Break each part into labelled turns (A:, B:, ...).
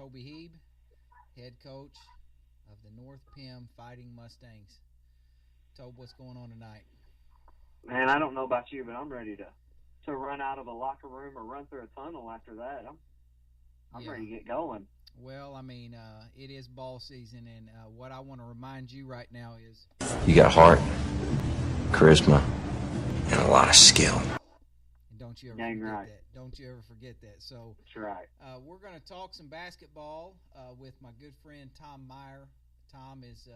A: Toby Heeb, head coach of the North Pim Fighting Mustangs. Toby, what's going on tonight?
B: Man, I don't know about you, but I'm ready to run out of a locker room or run through a tunnel after that. I'm ready to get going.
A: Well, I mean, it is ball season, and what I want to remind you right now is
C: you got heart, charisma, and a lot of skill.
A: And don't you ever
B: Dang
A: forget
B: right.
A: that. Don't you ever forget that. So
B: that's right.
A: We're going to talk some basketball with my good friend Tom MEYER. Tom is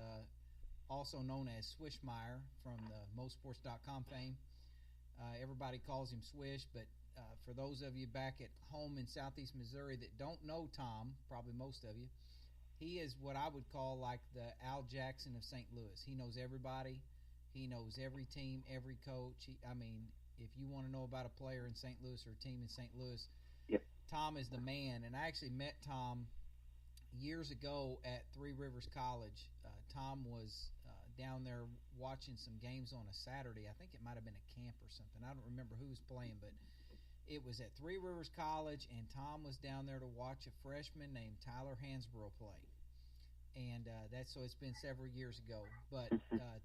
A: also known as SWISH MEYER from the MoSports.com fame. Everybody calls him Swish, but for those of you back at home in southeast Missouri that don't know Tom, probably most of you, he is what I would call like the Al Jackson of St. Louis. He knows everybody. He knows every team, every coach. If you want to know about a player in St. Louis or a team in St. Louis,
B: yep.
A: Tom is the man. And I actually met Tom years ago at Three Rivers College. Tom was down there watching some games on a Saturday. I think it might have been a camp or something. I don't remember who was playing, but it was at Three Rivers College, and Tom was down there to watch a freshman named Tyler Hansborough play. And so it's been several years ago. But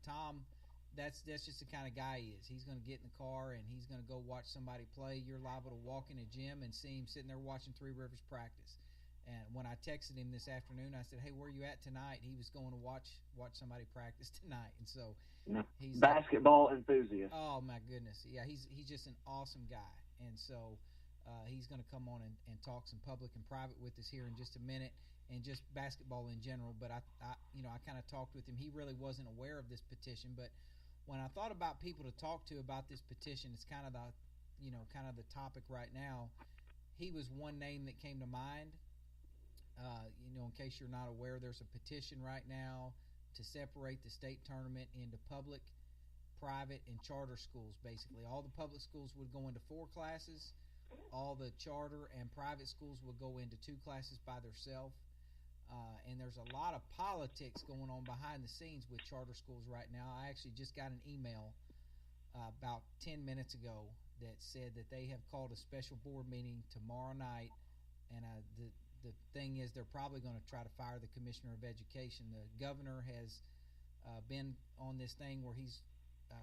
A: Tom, that's just the kind of guy he is. He's going to get in the car and he's going to go watch somebody play. You're liable to walk in a gym and see him sitting there watching Three Rivers practice. And when I texted him this afternoon, I said, "Hey, where are you at tonight?" He was going to watch somebody practice tonight. And so he's
B: basketball enthusiast.
A: Oh my goodness, yeah, he's just an awesome guy. And so he's going to come on and talk some public and private with us here in just a minute, and just basketball in general. But I kind of talked with him. He really wasn't aware of this petition, but when I thought about people to talk to about this petition, it's kind of the topic right now. He was one name that came to mind. In case you're not aware, there's a petition right now to separate the state tournament into public, private, and charter schools. Basically, all the public schools would go into 4 classes. All the charter and private schools would go into 2 classes by themselves. And there's a lot of politics going on behind the scenes with charter schools right now. I actually just got an email about 10 minutes ago that said that they have called a special board meeting tomorrow night, and the thing is, they're probably going to try to fire the commissioner of education. The governor has been on this thing where he's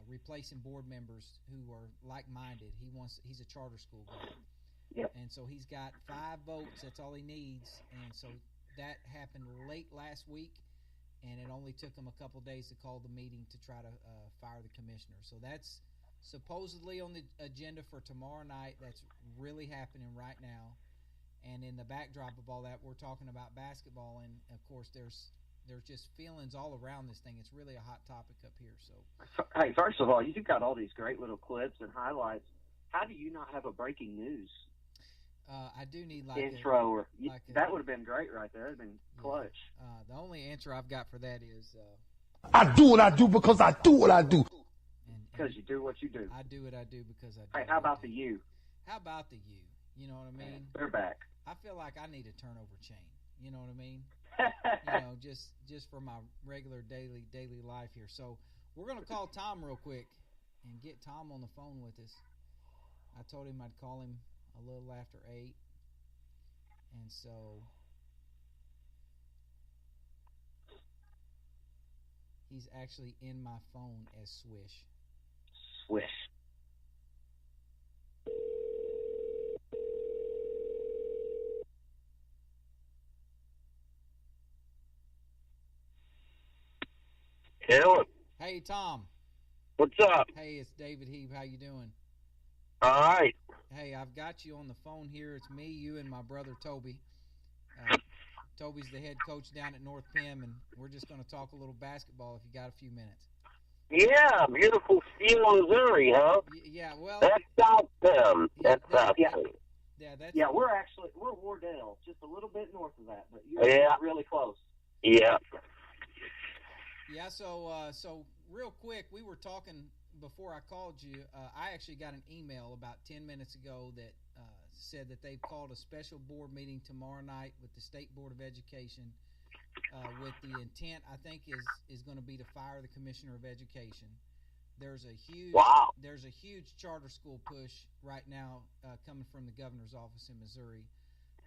A: replacing board members who are like-minded. He's a charter school guy.
B: Yep.
A: And so he's got 5 votes. That's all he needs. And so that happened late last week, and it only took him a couple days to call the meeting to try to fire the commissioner. So that's supposedly on the agenda for tomorrow night. That's really happening right now. And in the backdrop of all that, we're talking about basketball, and of course, there's just feelings all around this thing. It's really a hot topic up here. So,
B: hey, first of all, you've got all these great little clips and highlights. How do you not have a breaking news?
A: I do need
B: intro, that would have been great right there. It'd been clutch.
A: The only answer I've got for that is
D: I do what I do because I do what I do.
B: Because you do what you do.
A: I do what I do because I do.
B: Hey, how about the you?
A: How about the you? You know what I mean?
B: They're back.
A: I feel like I need a turnover chain. You know what I mean? just for my regular daily life here. So we're gonna call Tom real quick and get Tom on the phone with us. I told him I'd call him a little after 8, and so he's actually in my phone as Swish.
B: Swish.
E: Hello.
A: Hey, Tom.
E: What's up?
A: Hey, it's David Heeb. How you doing?
E: All right.
A: Hey, I've got you on the phone here. It's me, you, and my brother Toby. Toby's the head coach down at North Pim, and we're just going to talk a little basketball if you got a few minutes.
E: Yeah, beautiful Steele, Missouri, huh?
A: Yeah, well.
E: That's South Pim. That's South Pim.
B: Yeah, we're Wardell, just a little bit north of that, but you're really close.
E: Yeah.
A: Yeah, so real quick, we were talking before I called you. I actually got an email about 10 minutes ago that said that they've called a special board meeting tomorrow night with the State Board of Education with the intent, I think, is going to be to fire the Commissioner of Education. There's a huge charter school push right now coming from the governor's office in Missouri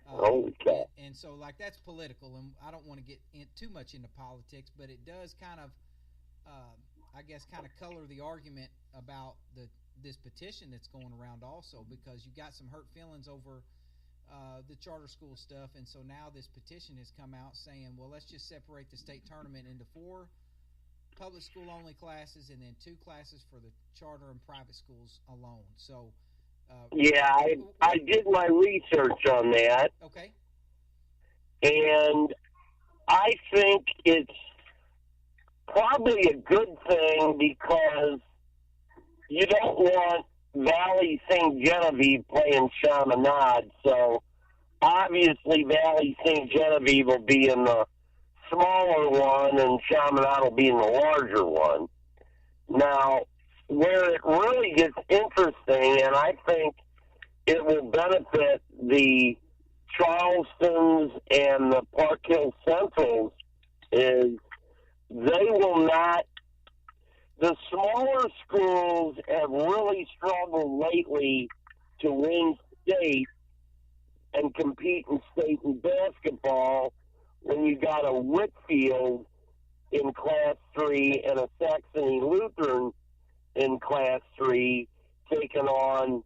E: Holy cow.
A: And so, like, that's political, and I don't want to get too much into politics, but it does kind of, I guess, kind of color the argument about this petition that's going around also, because you got some hurt feelings over the charter school stuff, and so now this petition has come out saying, well, let's just separate the state tournament into 4 public school only classes and then 2 classes for the charter and private schools alone. So
E: yeah, I did my research on that.
A: Okay.
E: And I think it's probably a good thing because you don't want Valley St. Genevieve playing Chaminade, so obviously Valley St. Genevieve will be in the smaller one and Chaminade will be in the larger one. Now, where it really gets interesting, and I think it will benefit the Charlestons and the Park Hill Centrals, is they will not. The smaller schools have really struggled lately to win state and compete in state in basketball when you got a Whitfield in Class 3 and a Saxony Lutheran in Class 3 taking on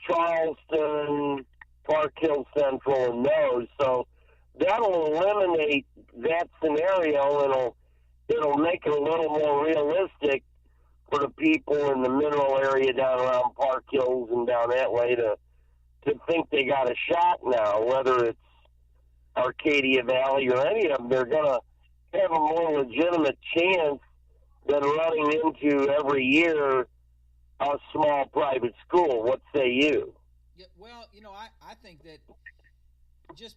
E: Charleston, Park Hill Central, and those. So that'll eliminate that scenario, and it'll make it a little more realistic for the people in the mineral area down around Park Hills and down that way to think they got a shot now, whether it's Arcadia Valley or any of them. They're going to have a more legitimate chance than running into every year a small private school. What say you?
A: Yeah, well, I think that just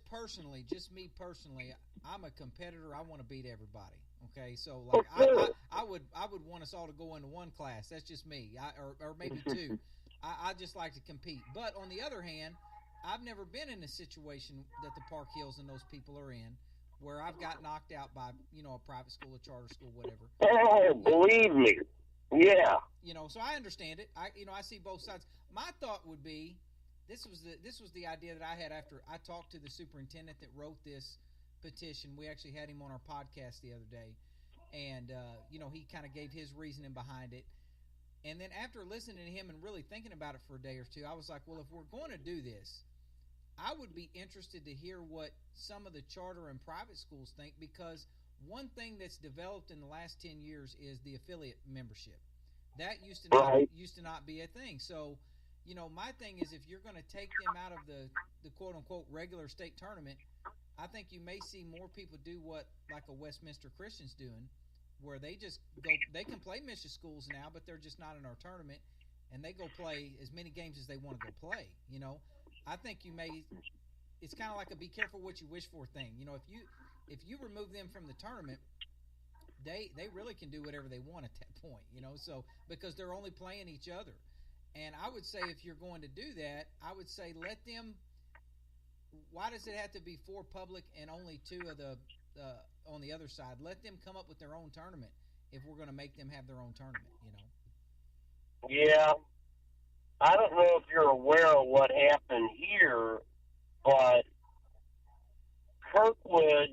A: me personally, I'm a competitor. I want to beat everybody. Okay, so like I would want us all to go into one class. That's just me, or maybe 2. I just like to compete. But on the other hand, I've never been in a situation that the Park Hills and those people are in, where I've got knocked out by a private school, a charter school, whatever.
E: Oh, believe me, yeah.
A: So I understand it. I see both sides. My thought would be, this was the idea that I had after I talked to the superintendent that wrote this petition. We actually had him on our podcast the other day, and he kind of gave his reasoning behind it. And then after listening to him and really thinking about it for a day or two, I was like, well, if we're going to do this, I would be interested to hear what some of the charter and private schools think, because one thing that's developed in the last 10 years is the affiliate membership. That used to not be a thing. So, my thing is, if you're going to take them out of the quote unquote regular state tournament, I think you may see more people do what like a Westminster Christian's doing, where they just go. They can play mission schools now, but they're just not in our tournament, and they go play as many games as they want to go play. I think you may. It's kind of like a be careful what you wish for thing. If you remove them from the tournament, they really can do whatever they want at that point. So because they're only playing each other, and I would say if you're going to do that, I would say let them. Why does it have to be 4 public and only 2 of the on the other side? Let them come up with their own tournament if we're going to make them have their own tournament.
E: Yeah. I don't know if you're aware of what happened here, but Kirkwood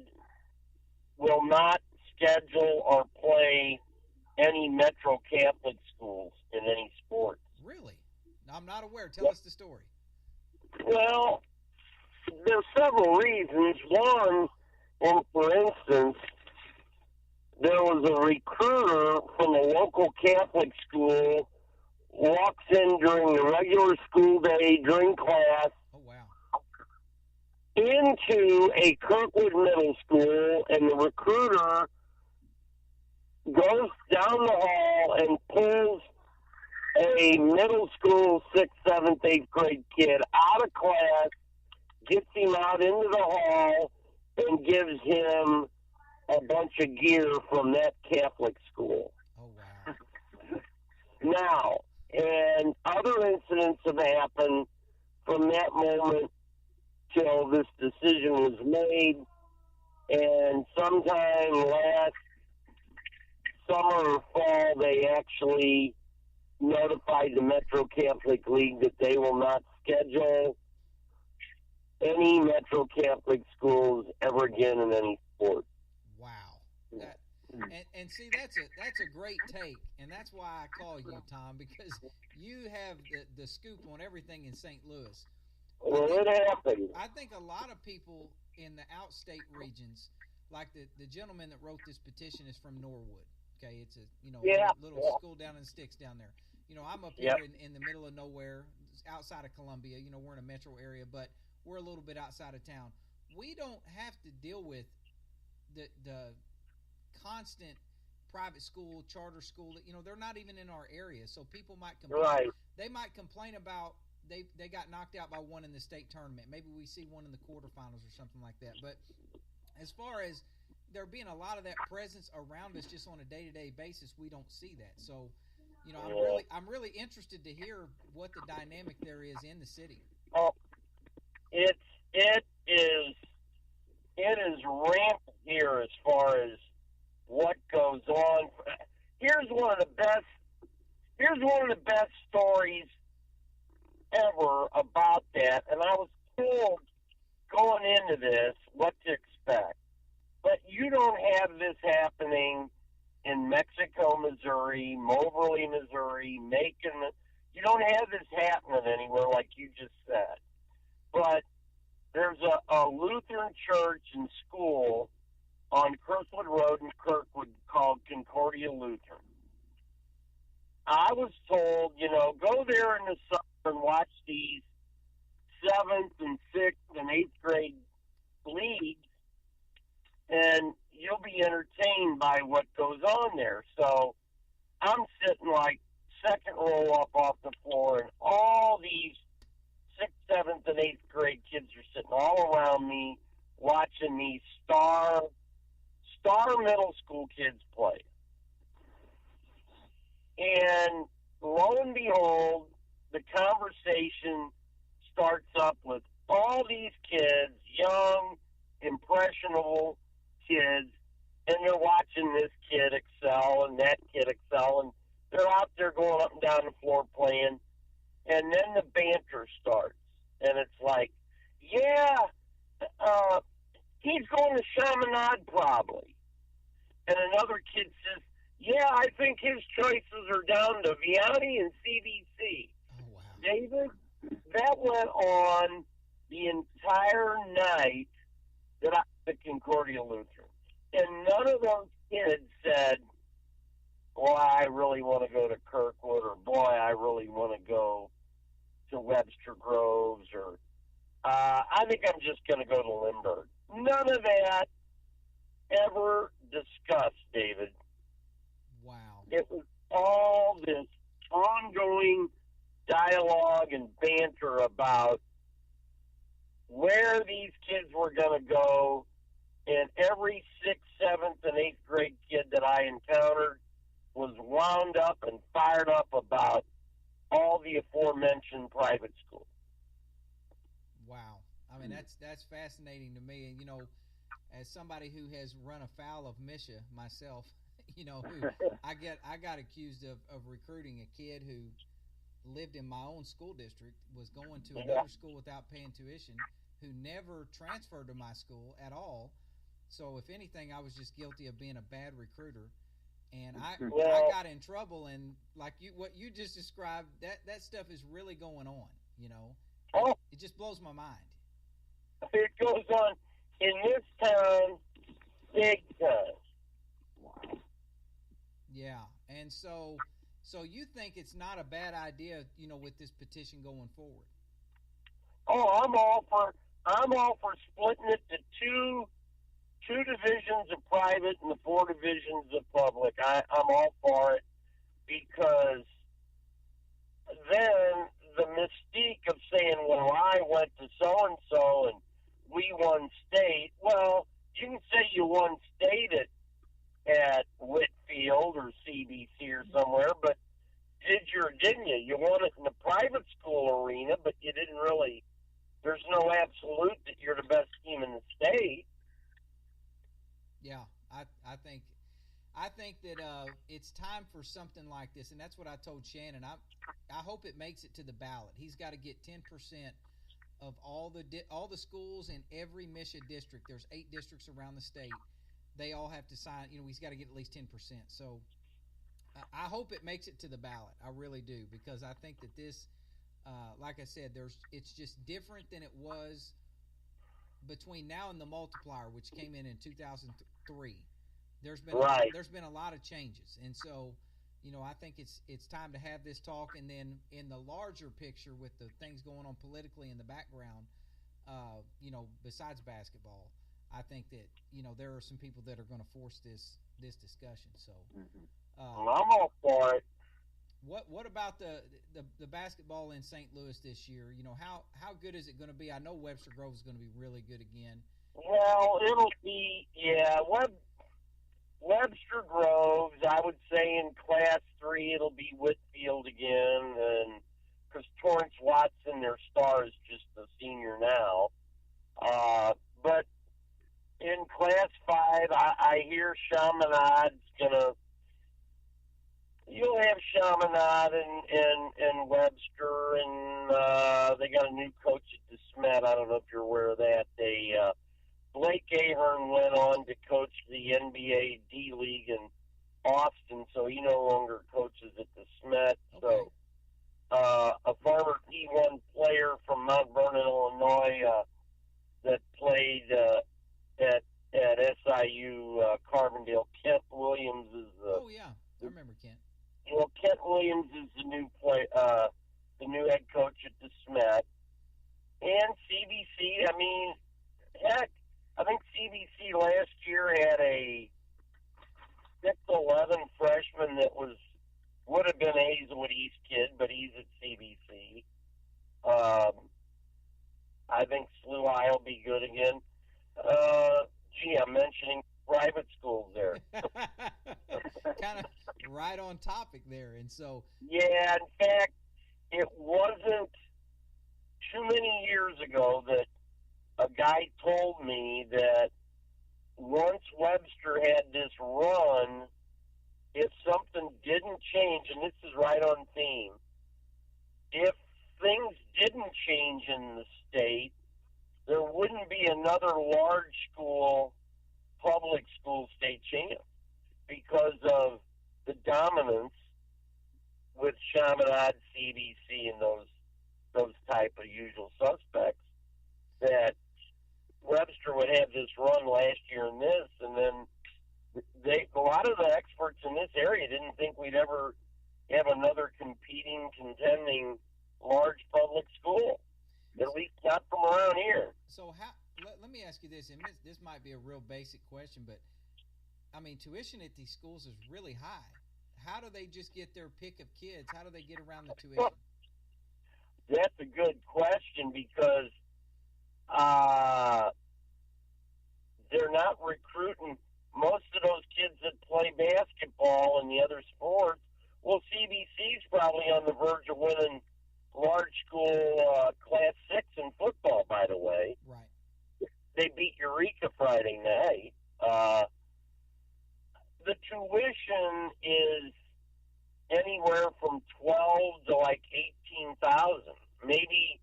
E: will not schedule or play any Metro Catholic schools in any sports.
A: Really? I'm not aware. Tell us the story.
E: Well, there's several reasons. One, for instance, there was a recruiter from a local Catholic school walks in during the regular school day, during class, into a Kirkwood middle school, and the recruiter goes down the hall and pulls a middle school 6th, 7th, 8th grade kid out of class, gets him out into the hall, and gives him a bunch of gear from that Catholic school.
A: Oh, wow.
E: Now, and other incidents have happened from that moment till this decision was made, and sometime last summer or fall, they actually notified the Metro Catholic League that they will not schedule any Metro Catholic schools ever again in any sport.
A: Wow. That, and see, that's a great take, and that's why I call you, Tom, because you have the scoop on everything in St. Louis.
E: Well, it happened.
A: I think a lot of people in the outstate regions, like the gentleman that wrote this petition is from Norwood. Okay, it's a little school down in the sticks down there. I'm up here in the middle of nowhere, outside of Columbia. We're in a metro area, but we're a little bit outside of town. We don't have to deal with the constant private school, charter school. They're not even in our area, so people might complain.
E: Right.
A: They might complain about they got knocked out by one in the state tournament. Maybe we see one in the quarterfinals or something like that. But as far as there being a lot of that presence around us just on a day-to-day basis, we don't see that. So, I'm really interested to hear what the dynamic there is in the city.
E: Oh, it is rampant here as far as what goes on. Here's one of the best stories ever about that, and I was told going into this what to expect. But you don't have this happening in Mexico, Missouri, Moberly, Missouri, Macon. You don't have this happening anywhere like you just said. But there's a Lutheran church and school on Kirkwood Road in Kirkwood called Concordia Lutheran. I was told, go there in the summer and watch these 7th and 6th and 8th grade leagues, and you'll be entertained by what goes on there. So I'm sitting like second row up off the floor, and all these 6th, 7th, and 8th grade kids are sitting all around me watching these star middle school kids play. And lo and behold, the conversation starts up with all these kids, young, impressionable kids, and they're watching this kid excel and that kid excel, and they're out there going up and down the floor playing, and then the banter starts, and it's like, he's going to Chaminade probably. And another kid says, I think his choices are down to Vianney and CBC.
A: Oh, wow.
E: David, that went on the entire night that I was at Concordia Lutheran. And none of those kids said, boy, I really want to go to Kirkwood, or boy, I really want to go to Webster Groves, or I think I'm just going to go to Lindbergh. None of that ever discussed, David.
A: Wow.
E: It was all this ongoing dialogue and banter about where these kids were going to go, and every 6th, 7th, and 8th grade kid that I encountered was wound up and fired up about all the aforementioned private schools.
A: Wow. I mean, that's fascinating to me. And, as somebody who has run afoul of Misha myself, who I got accused of recruiting a kid who lived in my own school district, was going to another school without paying tuition, who never transferred to my school at all. So if anything, I was just guilty of being a bad recruiter. And I got in trouble, and like what you just described, that stuff is really going on, It just blows my mind.
E: It goes on in this town big time. Wow.
A: Yeah, and so you think it's not a bad idea, with this petition going forward?
E: Oh, I'm all for splitting it to two divisions of private and the 4 divisions of public. I'm all for it, because then the mystique of saying, well, I went to so-and-so and we won state. Well, you can say you won state at Whitfield or CBC or somewhere, but did you or didn't you? You won it in the private school arena, but you didn't really, there's no absolute that you're the best team in the state.
A: Yeah, I think that it's time for something like this, and that's what I told Shannon. I hope it makes it to the ballot. He's got to get 10% of all the schools in every Misha district. There's 8 districts around the state. They all have to sign. He's got to get at least 10%. So I hope it makes it to the ballot. I really do, because I think that this, like I said, it's just different than it was between now and the multiplier, which came in 2003. There's been a lot of changes, and so I think it's time to have this talk. And then in the larger picture, with the things going on politically in the background, besides basketball, I think that there are some people that are going to force this discussion. So
E: well, I'm all for it.
A: What about the basketball in St. Louis this year? How good is it going to be? I know Webster Grove is going to be really good again.
E: Well, it'll be Webster Groves. I would say in Class 3 it'll be Whitfield again, and because Torrance Watson, their star, is just a senior now. But in Class 5, I hear Chaminade's gonna. You'll have Chaminade and Webster, and they got a new coach at DeSmet. I don't know if you're aware of that. Blake Ahern went on to coach the NBA D League in Austin, so he no longer coaches at DeSmet. Okay. So a former D1 player from Mount Vernon, Illinois, that played at SIU Carbondale, Kent Williams is.
A: Oh yeah, I remember Kent.
E: Kent Williams is the new head coach at DeSmet. And CBC, I mean, heck, I think CBC last year had a 6'11" freshman that would have been a Hazelwood East kid, but he's at CBC. I think SLU High will be good again. I'm mentioning private schools there.
A: Kind of right on topic there. And so,
E: yeah, in fact, it wasn't too many years ago that a guy told me that once Webster had this run, if something didn't change, and this is right on theme, if things didn't change in the state, there wouldn't be another large school public school state champ because of the dominance with Chaminade, CBC, and those type of usual suspects, that Webster would have this run last year in this, and then a lot of the experts in this area didn't think we'd ever have another contending large public school, at least not from around here.
A: So let me ask you this, and this might be a real basic question, but I mean, tuition at these schools is really high. How do they just get their pick of kids? How do they get around the tuition?
E: Well, that's a good question, because they're not recruiting most of those kids that play basketball and the other sports. Well, CBC's probably on the verge of winning large school Class 6 in football, by the way.
A: Right.
E: They beat Eureka Friday night. The tuition is anywhere from 12 to like 18,000, maybe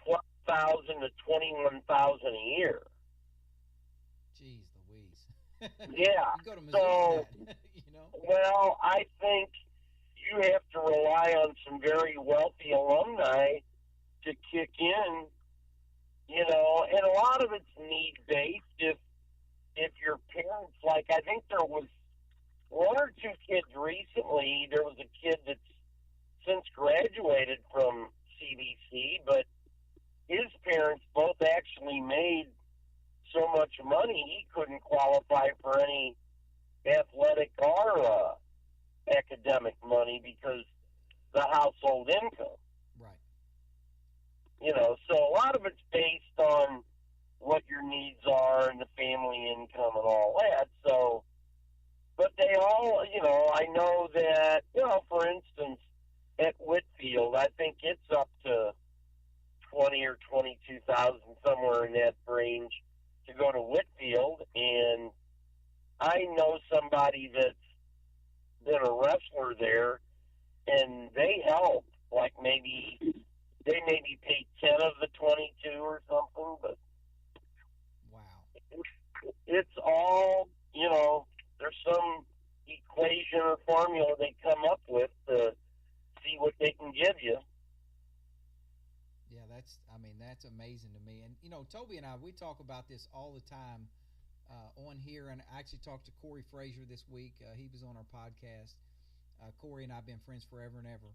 E: 12,000 to 21,000 a year.
A: Jeez Louise.
E: Yeah.
A: You go to Missouri,
E: Well, I think you have to rely on some very wealthy alumni to kick in, and a lot of it's need-based. If your parents, like, I think there was one or two kids recently, there was a kid that's since graduated from CBC, but his parents both actually made so much money he couldn't qualify for any athletic or academic money because the household income.
A: Right.
E: So a lot of it's based on what your needs are and the family income and all that. So, but they all, I know that, for instance, at Whitfield, I think it's up to 20 or 22,000, somewhere in that range, to go to Whitfield. And I know somebody that's been a wrestler there, and they help. Like, maybe they maybe paid 10 of the 22 or something, but
A: wow,
E: it's all, there's some equation or formula they come up with to see what they can give you.
A: Yeah, that's amazing to me. And Toby and I, we talk about this all the time on here. And I actually talked to Corey Frazier this week. He was on our podcast. Corey and I have been friends forever and ever.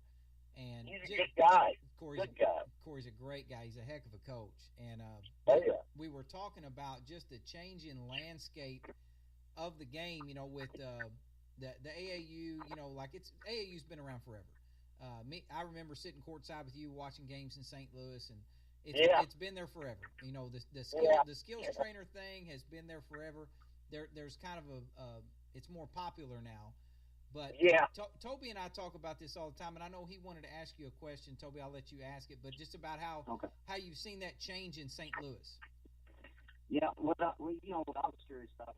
A: And
E: he's a good guy.
A: Corey's a great guy. He's a heck of a coach. And we were talking about just the changing landscape of the game. With the AAU. AAU's been around forever. I remember sitting courtside with you watching games in St. Louis, and it's been there forever. The skills trainer thing has been there forever. There's kind of it's more popular now. But Toby and I talk about this all the time, and I know he wanted to ask you a question. Toby, I'll let you ask it, but just about how you've seen that change in St. Louis.
B: Yeah, what I was curious about,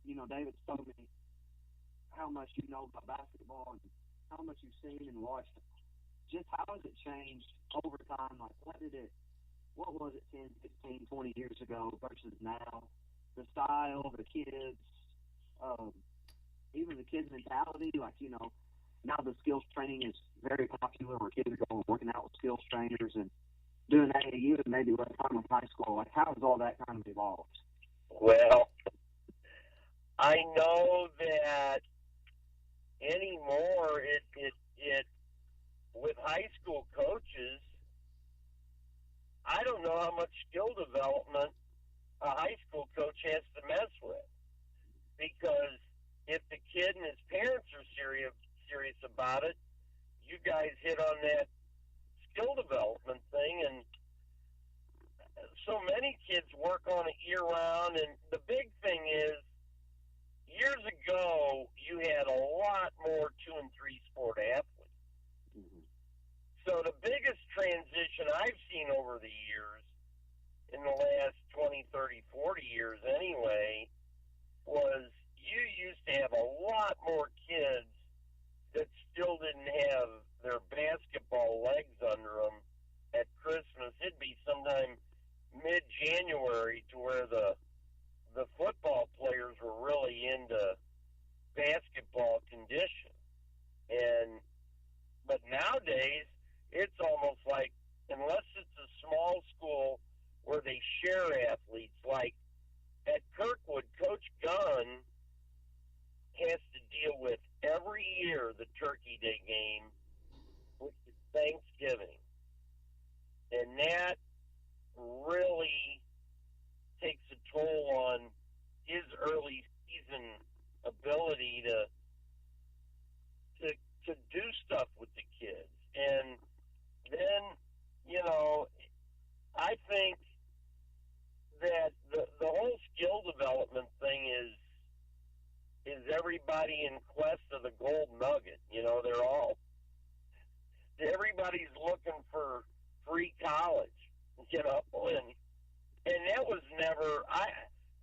B: David's told me how much you know about basketball and how much you've seen and watched. Just how has it changed over time? Like, what was it 10, 15, 20 years ago versus now? The style, the kids, even the kids' mentality. Like, now the skills training is very popular where kids are going working out with skills trainers and doing AAU and maybe less time with high school. Like, how has all that kind of evolved?
E: Well, I know that anymore it with high school coaches, I don't know how much skill development a high school coach has to mess with, because if the kid and his parents are serious about it, you guys hit on that skill development thing, and so many kids work on it year round. And the big thing is, years ago, you had a lot more 2 and 3 sport athletes.
B: Mm-hmm.
E: So the biggest transition I've seen over the years, in the last 20, 30, 40 years anyway, was you used to have a lot more kids that still didn't have their basketball legs under them at Christmas. It'd be sometime mid-January to where the football players were really into basketball condition. But nowadays, it's almost like, unless it's a small school where they share athletes, like at Kirkwood, Coach Gunn has to deal with every year the Turkey Day game, which is Thanksgiving. And that really takes a toll on his early season ability to do stuff with the kids. And then, I think that the whole skill development thing is everybody in quest of the gold nugget. Everybody's looking for free college, and that was never,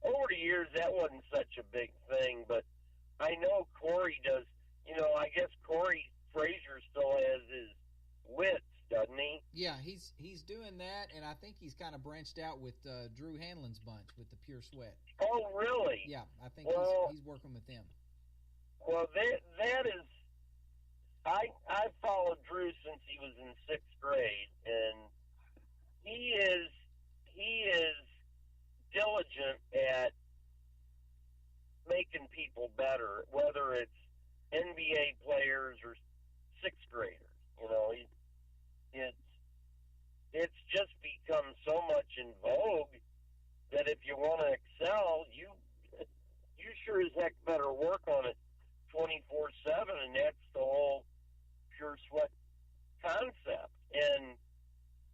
E: over the years, that wasn't such a big thing, but I know Corey does. I guess Corey Frazier still has his wits, doesn't he?
A: Yeah, he's doing that, and I think he's kind of branched out with Drew Hanlon's bunch with the Pure Sweat.
E: Oh, really?
A: Yeah, I think he's working with them.
E: Well, that is, I followed Drew since he was in 6th grade, and he is diligent at making people better, whether it's NBA players or 6th graders. It's just become so much in vogue that if you want to excel, you sure as heck better work on it 24/7, and that's the whole Pure Sweat concept. And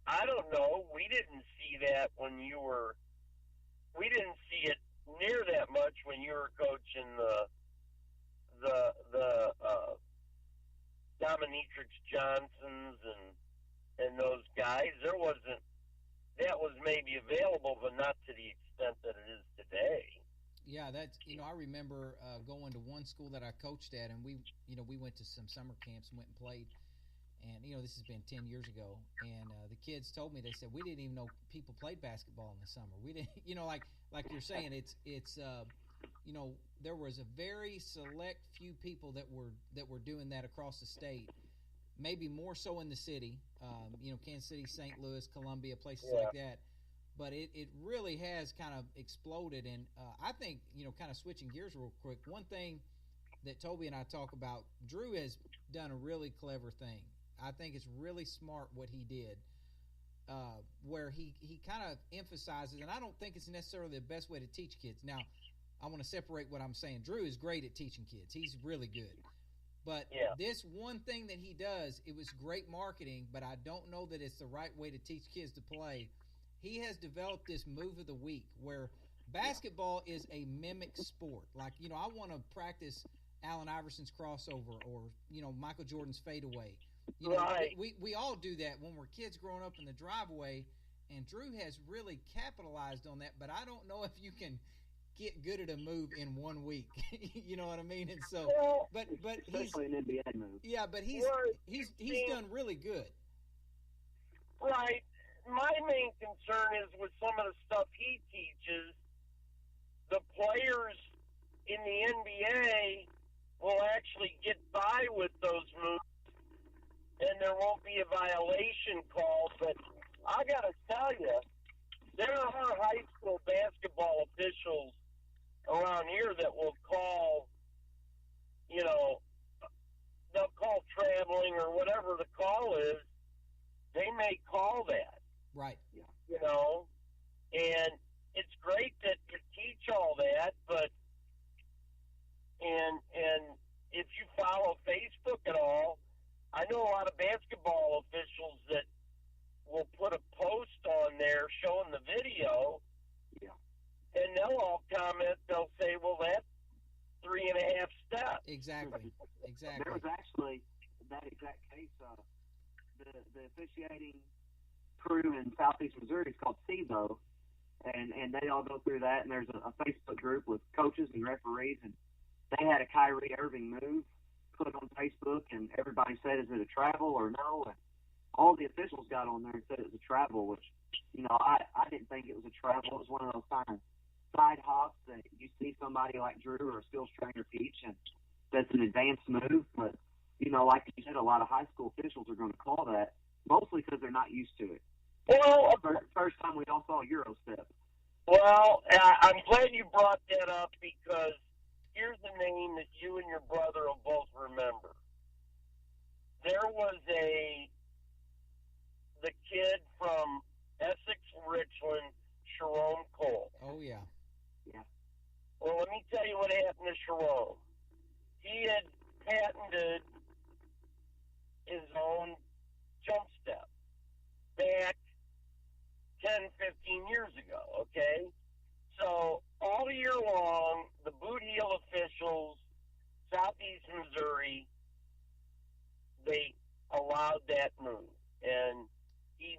E: I don't know, we didn't see that we didn't see it near that much when you were coaching the Dominatrix Johnsons and those guys. That was maybe available, but not to the extent that it is today.
A: Yeah, that's, I remember going to one school that I coached at, and we went to some summer camps and went and played. and this has been 10 years ago, and the kids told me, they said, we didn't even know people played basketball in the summer. We didn't, like you're saying, it's there was a very select few people that were doing that across the state, maybe more so in the city, Kansas City, St. Louis, Columbia, places like that. But it really has kind of exploded, and I think, kind of switching gears real quick, one thing that Toby and I talk about, Drew has done a really clever thing. I think it's really smart what he did, where he kind of emphasizes, and I don't think it's necessarily the best way to teach kids. Now, I want to separate what I'm saying. Drew is great at teaching kids. He's really good. But this one thing that he does, it was great marketing, but I don't know that it's the right way to teach kids to play. He has developed this move of the week where basketball is a mimic sport. Like, I want to practice Allen Iverson's crossover or, Michael Jordan's fadeaway.
E: Right.
A: We all do that when we're kids growing up in the driveway, and Drew has really capitalized on that, but I don't know if you can get good at a move in 1 week. You know what I mean? And so, but
B: especially an NBA move.
A: Yeah, but he's done really good.
E: Right. My main concern is with some of the stuff he teaches, the players in the NBA will actually get by with those moves, and there won't be a violation called. But I got to tell you, there are high school basketball officials around here that will call, they'll call traveling or whatever the call is. They may call that.
A: Right.
E: And it's great that you teach all that, but and if you follow Facebook at all, I know a lot of basketball officials that will put a post on there showing the video, and they'll all comment. They'll say, "Well, that's 3.5 steps."
A: Exactly.
B: There was actually that exact case. The officiating crew in Southeast Missouri is called SEVO, and they all go through that. And there's a Facebook group with coaches and referees, and they had a Kyrie Irving move put on Facebook, and everybody said, "Is it a travel or no?" And all the officials got on there and said it was a travel, which I didn't think it was a travel. It was one of those kind of side hops that you see somebody like Drew or a skills trainer teach, and that's an advanced move. But like you said, a lot of high school officials are going to call that, mostly because they're not used to it.
E: Well,
B: first time we all saw Euro step.
E: Well, I'm glad you brought that up, because here's a name that you and your brother will both remember. There was the kid from Essex, Richland, Sharon Cole.
A: Oh, yeah.
B: Yeah.
E: Well, let me tell you what happened to Sharon. He had patented his own jump step back 10, 15 years ago, okay? So all year long, the boot heel officials, Southeast Missouri, they allowed that move. And he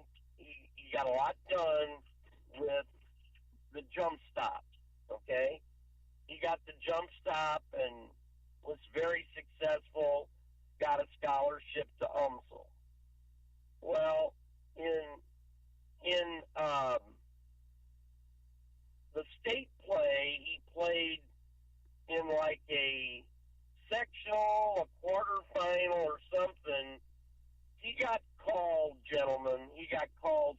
E: got a lot done with the jump stop, okay? He got the jump stop and was very successful, got a scholarship to UMSL. Well, in the state play, he played in like a sectional, a quarterfinal or something. He got called, gentlemen,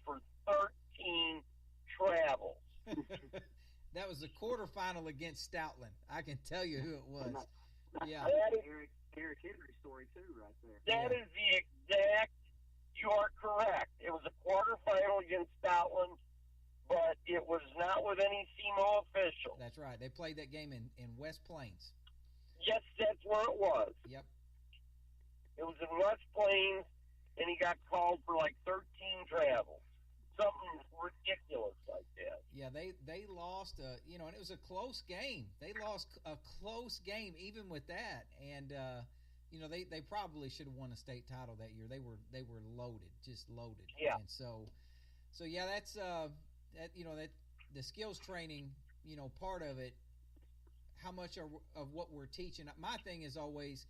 E: for 13 travels.
A: That was the quarterfinal against Stoutland. I can tell you who it was. Yeah.
E: That is
B: Eric Henry's story too, right there.
E: That is the exact. You are correct. It was a quarterfinal against Stoutland, but it was not with any SEMO official.
A: That's right. They played that game in West Plains.
E: Yes, that's where it was.
A: Yep.
E: It was in West Plains, and he got called for like 13 travels. Something ridiculous like that.
A: Yeah, they lost, and it was a close game. They lost a close game even with that, and they probably should have won a state title that year. They were loaded, just loaded.
E: Yeah.
A: And so yeah, that's that the skills training, part of it. How much of what we're teaching? My thing is always,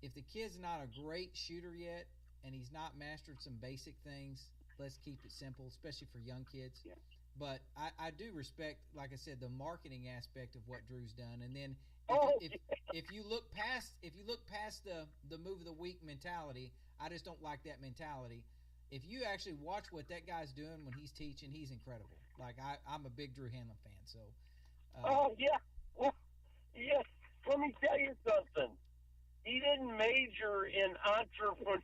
A: if the kid's not a great shooter yet, and he's not mastered some basic things. Let's keep it simple, especially for young kids.
B: Yeah.
A: But I do respect, like I said, the marketing aspect of what Drew's done. And then if you look past the move of the week mentality, I just don't like that mentality. If you actually watch what that guy's doing when he's teaching, he's incredible. Like I'm a big Drew Hanlon fan. So.
E: Oh yeah. Well, yeah. Let me tell you something. He didn't major in entrepreneur.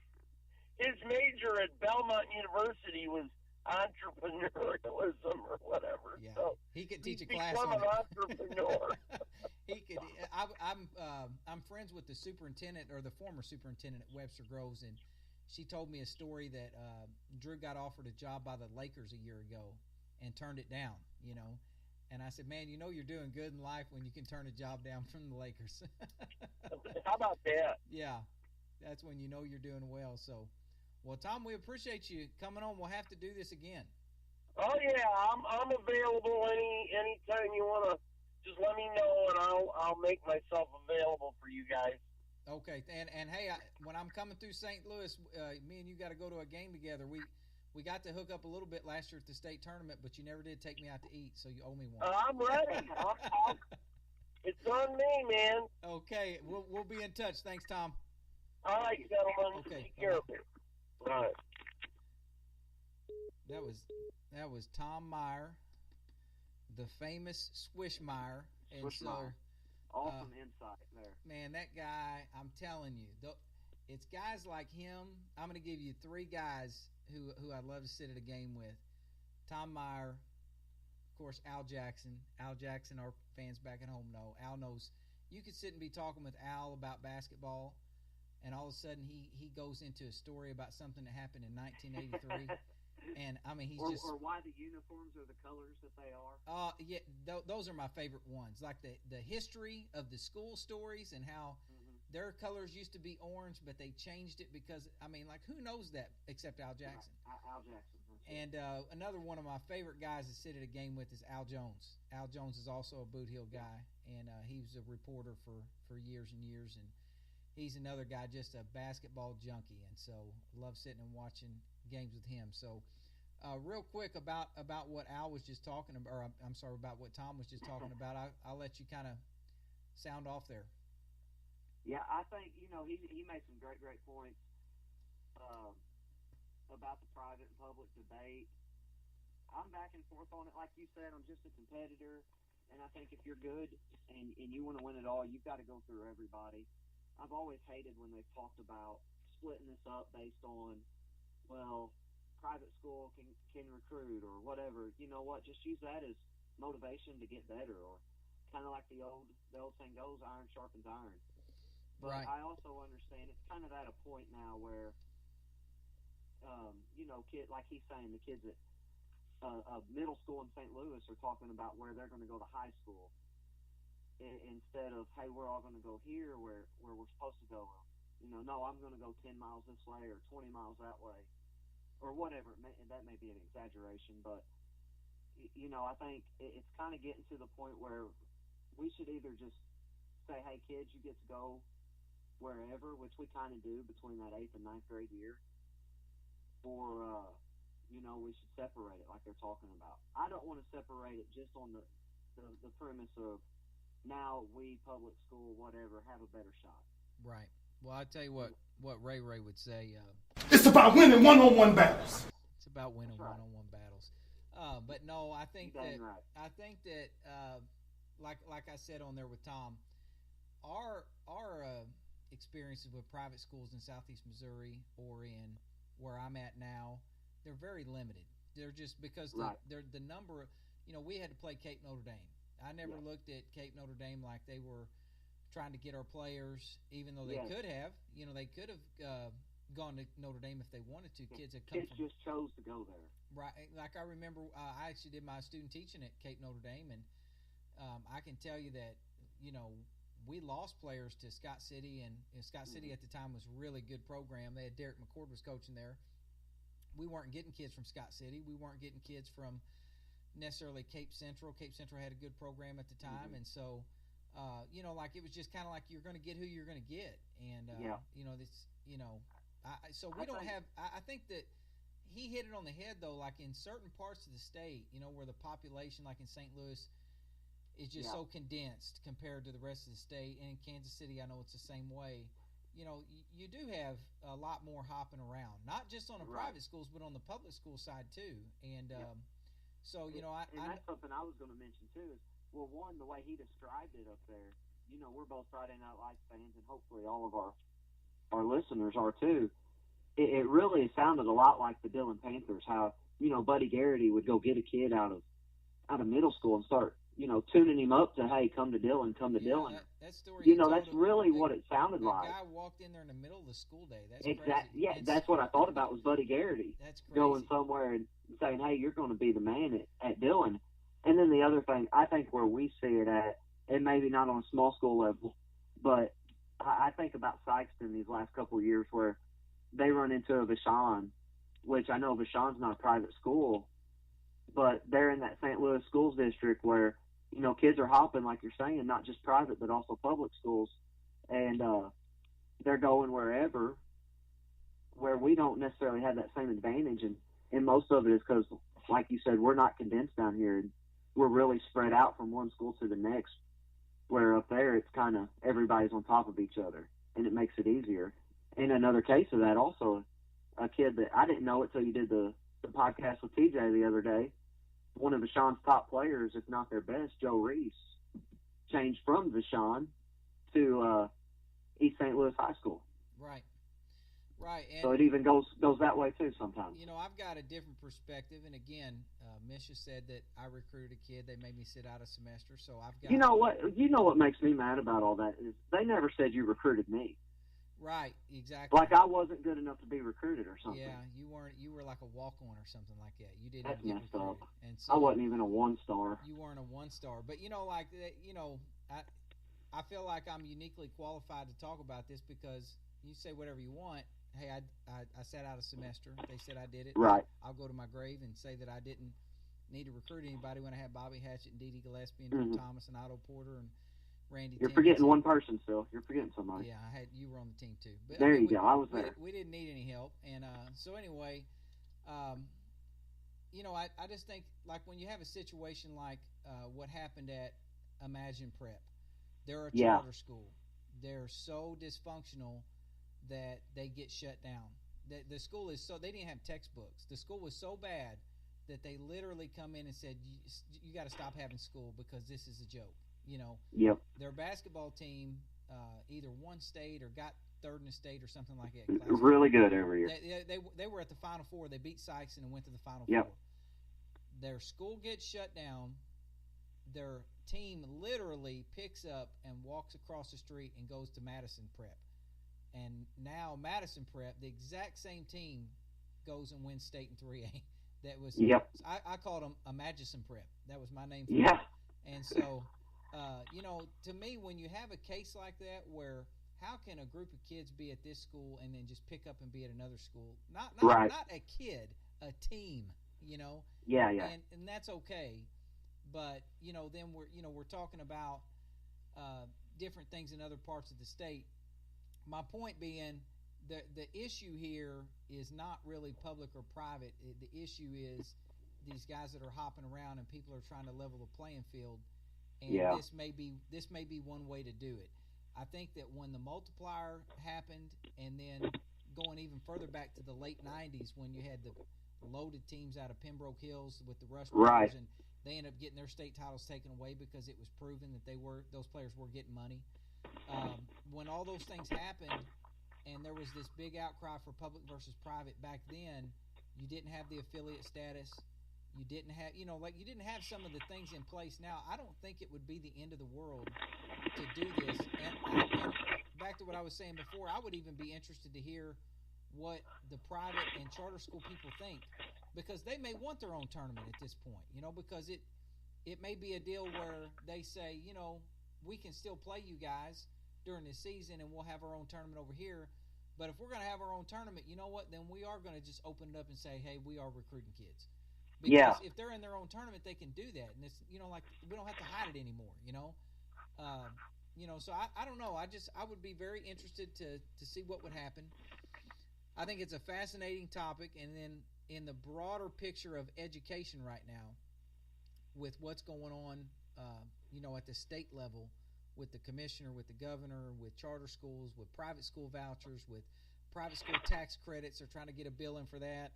E: His major at Belmont University was entrepreneurialism or whatever.
A: Yeah,
E: so
A: he could teach a class
E: become
A: on
E: an entrepreneur.
A: He could. I'm friends with the superintendent or the former superintendent at Webster Groves, and she told me a story that Drew got offered a job by the Lakers a year ago and turned it down. And I said, man, you're doing good in life when you can turn a job down from the Lakers.
E: How about that?
A: Yeah, that's when you're doing well. So, well, Tom, we appreciate you coming on. We'll have to do this again.
E: Oh yeah, I'm available anytime you want to. Just let me know, and I'll make myself available for you guys.
A: Okay, and hey, when I'm coming through St. Louis, me and you got to go to a game together. We got to hook up a little bit last year at the state tournament, but you never did take me out to eat, so you owe me one.
E: I'm ready. It's on me, man.
A: Okay, we'll be in touch. Thanks, Tom.
E: All right, gentlemen.
A: Okay,
E: take care of it. All right.
A: That was Tom Meyer, the famous SWISH Meyer, and
B: SWISH
A: so
B: Meyer. Awesome insight there.
A: man, that guy, I'm telling you, it's guys like him. I'm going to give you three guys who I'd love to sit at a game with. Tom Meyer, of course, Al Jackson. Al Jackson, our fans back at home know. Al knows. You could sit and be talking with Al about basketball, and all of a sudden he goes into a story about something that happened in 1983. And I mean,
B: or why the uniforms are the colors that they are.
A: Yeah, those are my favorite ones. Like the history of the school stories and how their colors used to be orange, but they changed it because like who knows that except Al Jackson.
B: Right. Al Jackson.
A: And another one of my favorite guys to sit at a game with is Al Jones. Al Jones is also a Boot Hill guy, and he was a reporter for years and years, and he's another guy, just a basketball junkie, and so love sitting and watching games with him. So real quick about what Al was just talking about, or I'm sorry, about what Tom was just talking about. I'll let you kind of sound off there.
B: Yeah, I think he made some great points about the private and public debate. I'm back and forth on it. Like you said, I'm just a competitor, and I think if you're good and you want to win it all, you've got to go through everybody. I've always hated when they've talked about splitting this up based on, well, private school can recruit or whatever. You know what? Just use that as motivation to get better, or kind of like the old saying goes, iron sharpens iron. But
A: right.
B: I also understand it's kind of at a point now where, kid, like he's saying, the kids at middle school in St. Louis are talking about where they're going to go to high school instead of, hey, we're all going to go here where we're supposed to go. No, I'm going to go 10 miles this way or 20 miles that way or whatever. That may be an exaggeration, but, I think it's kind of getting to the point where we should either just say, hey, kids, you get to go wherever, which we kind of do between that 8th and 9th grade year, or we should separate it like they're talking about. I don't want to separate it just on the premise of now we, public school, whatever, have a better shot.
A: Right. Well, I tell you what Ray would say.
D: It's about winning one-on-one battles.
A: It's about winning
B: right.
A: one-on-one battles. But no, I think that like I said on there with Tom, our experiences with private schools in Southeast Missouri or in where I'm at now, they're very limited. They're just because they're the number of, we had to play Cape Notre Dame. I never looked at Cape Notre Dame like they were trying to get our players, even though they could have. They could have gone to Notre Dame if they wanted to. Kids
B: just chose to go there.
A: Right. Like I remember, I actually did my student teaching at Cape Notre Dame, and I can tell you that, we lost players to Scott City, and Scott City at the time was a really good program. They had Derek McCord was coaching there. We weren't getting kids from Scott City. We weren't getting kids from necessarily Cape Central. Cape Central had a good program at the time, and so, like it was just kind of like you're going to get who you're going to get, and So we don't have. I think that he hit it on the head though. Like in certain parts of the state, where the population, like in St. Louis, is just so condensed compared to the rest of the state. And in Kansas City, I know it's the same way. You do have a lot more hopping around, not just on the private schools, but on the public school side too. And so
B: that's something I was going to mention too. Is one, the way he described it up there. We're both Friday Night Lights fans, and hopefully all of our listeners are too. It really sounded a lot like the Dillon Panthers. How Buddy Garrity would go get a kid out of middle school and start tuning him up to, hey, come to Dillon, come to Dillon.
A: That story.
B: That's really what it sounded like.
A: The guy walked in there in the middle of the school day. That's
B: exactly.
A: Crazy.
B: Yeah, that's what I thought about was Buddy Garrity.
A: That's crazy.
B: Going somewhere and saying, hey, you're going to be the man at Dillon. And then the other thing, I think where we see it at, and maybe not on a small school level, but I think about Sykeston these last couple of years where they run into a Vashon, which I know Vashon's not a private school, but they're in that St. Louis schools district where, kids are hopping, like you're saying, not just private, but also public schools. And they're going wherever, where we don't necessarily have that same advantage. And most of it is because, like you said, we're not condensed down here. We're really spread out from one school to the next, where up there it's kind of everybody's on top of each other, and it makes it easier. And another case of that also, a kid that I didn't know it till you did the podcast with TJ the other day, one of Vashon's top players, if not their best, Joe Reese, changed from Vashon to East St. Louis High School.
A: Right. And
B: so it even goes that way too sometimes.
A: I've got a different perspective, and again, Misha said that I recruited a kid. They made me sit out a semester, so I've got.
B: You know what makes me mad about all that is they never said you recruited me.
A: Right, exactly.
B: Like I wasn't good enough to be recruited or something.
A: Yeah, you weren't. You were like a walk-on or something like that. You didn't.
B: That's
A: get
B: messed
A: recruited.
B: up.
A: And so
B: I wasn't even a 1-star.
A: You weren't a 1-star, but I feel like I'm uniquely qualified to talk about this because you say whatever you want. Hey, I sat out a semester. They said I did it.
B: Right.
A: I'll go to my grave and say that I didn't need to recruit anybody when I had Bobby Hatchett and Dee Gillespie and Drew Thomas and Otto Porter and Randy.
B: You're forgetting one person still. You're forgetting somebody.
A: Yeah, you were on the team too. But
B: there you go. I was there.
A: We didn't need any help, and so anyway, I just think like when you have a situation like what happened at Imagine Prep, they're a charter school. They're so dysfunctional that they get shut down. The school is they didn't have textbooks. The school was so bad that they literally come in and said, you got to stop having school because this is a joke.
B: Yep.
A: Their basketball team either won state or got third in the state or something like that.
B: Really good every year.
A: They were at the Final Four. They beat Sykes and went to the Final
B: Four.
A: Their school gets shut down. Their team literally picks up and walks across the street and goes to Madison Prep. And now Madison Prep, the exact same team, goes and wins state in 3A. That was I called them a Magician Prep. That was my name for them. And so, to me, when you have a case like that where how can a group of kids be at this school and then just pick up and be at another school? Not a kid, a team,
B: Yeah.
A: And that's okay. But, then we're talking about different things in other parts of the state. My point being, the issue here is not really public or private. The issue is these guys that are hopping around and people are trying to level the playing field. And this may be one way to do it. I think that when the multiplier happened, and then going even further back to the late '90s when you had the loaded teams out of Pembroke Hills with the Rush Brothers, and they ended up getting their state titles taken away because it was proven that those players were getting money. When all those things happened and there was this big outcry for public versus private back then, you didn't have the affiliate status. You didn't have, you didn't have some of the things in place. Now, I don't think it would be the end of the world to do this. And back to what I was saying before, I would even be interested to hear what the private and charter school people think, because they may want their own tournament at this point, because it may be a deal where they say, we can still play you guys during the season and we'll have our own tournament over here. But if we're going to have our own tournament, you know what? Then we are going to just open it up and say, hey, we are recruiting kids. Because if they're in their own tournament, they can do that. And it's, like we don't have to hide it anymore, so I don't know. I would be very interested to see what would happen. I think it's a fascinating topic, and then in the broader picture of education right now, with what's going on, at the state level, with the commissioner, with the governor, with charter schools, with private school vouchers, with private school tax credits. They're trying to get a bill in for that.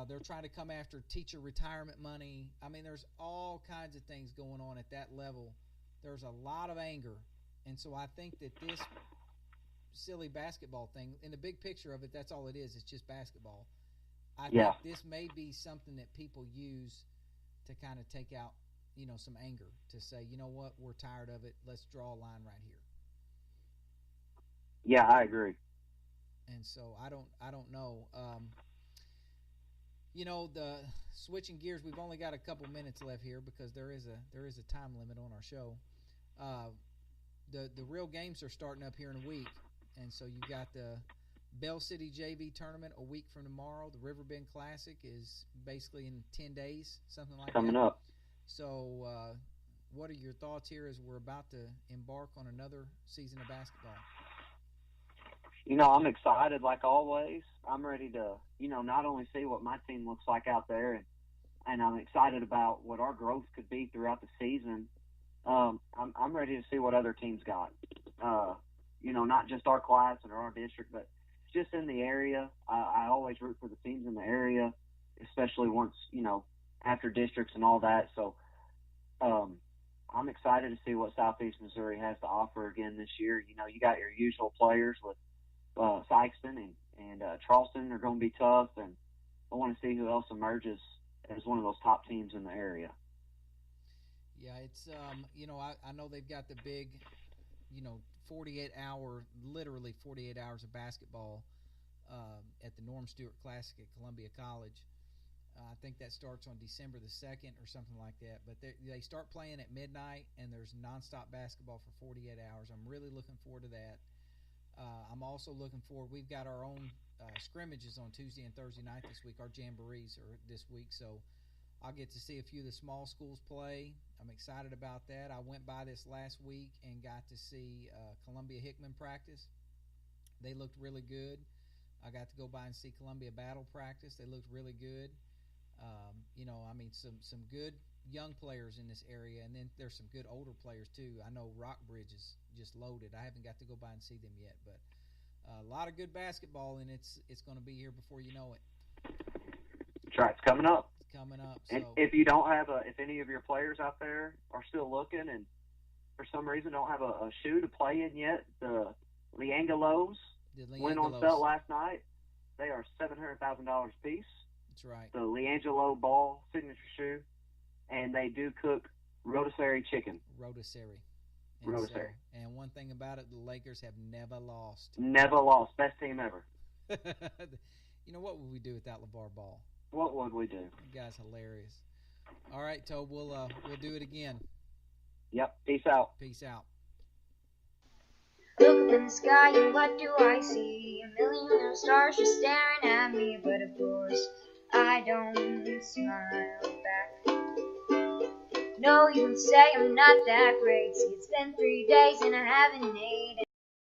A: They're trying to come after teacher retirement money. I mean, there's all kinds of things going on at that level. There's a lot of anger. And so I think that this silly basketball thing, in the big picture of it, that's all it is. It's just basketball. I think this may be something that people use to kind of take out, some anger, to say, you know what, we're tired of it. Let's draw a line right here.
B: Yeah, I agree.
A: And so I don't know. The switching gears, we've only got a couple minutes left here because there is a time limit on our show. The real games are starting up here in a week, and so you got the Bell City JV tournament a week from tomorrow. The Riverbend Classic is basically in 10 days, something like that.
B: Coming up.
A: So what are your thoughts here as we're about to embark on another season of basketball?
B: I'm excited like always. I'm ready to, not only see what my team looks like out there, and I'm excited about what our growth could be throughout the season. I'm ready to see what other teams got. Not just our class or our district, but just in the area. I always root for the teams in the area, especially once, after districts and all that. So I'm excited to see what Southeast Missouri has to offer again this year. You got your usual players with Sykeston and Charleston are going to be tough, and I want to see who else emerges as one of those top teams in the area.
A: Yeah, it's I know they've got the big literally 48 hours of basketball at the Norm Stewart Classic at Columbia College. I think that starts on December the 2nd or something like that. But they start playing at midnight, and there's nonstop basketball for 48 hours. I'm really looking forward to that. I'm also looking forward. We've got our own scrimmages on Tuesday and Thursday night this week. Our jamborees are this week, so I'll get to see a few of the small schools play. I'm excited about that. I went by this last week and got to see Columbia Hickman practice. They looked really good. I got to go by and see Columbia Battle practice. They looked really good. Some good young players in this area, and then there's some good older players too. I know Rockbridge is just loaded. I haven't got to go by and see them yet, but a lot of good basketball, and it's going to be here before you know it.
B: That's right. It's coming up.
A: It's coming up.
B: And
A: so,
B: if any of your players out there are still looking and for some reason don't have a shoe to play in yet, the Leangelos went on sale last night. They are $700,000 a piece.
A: That's right.
B: The Leangelo Ball signature shoe, and they do cook rotisserie chicken.
A: Rotisserie. And one thing about it, the Lakers have never lost.
B: Never lost. Best team ever.
A: What would we do without LeVar Ball?
B: What would we do?
A: The guy's hilarious. All right, Tobe, we'll do it again.
B: Yep. Peace out.
A: Peace out.
F: Look up in the sky and what do I see? A million little stars just staring at me, but of course I don't smile back. No, you would say I'm not that great. See, it's been 3 days and I haven't ate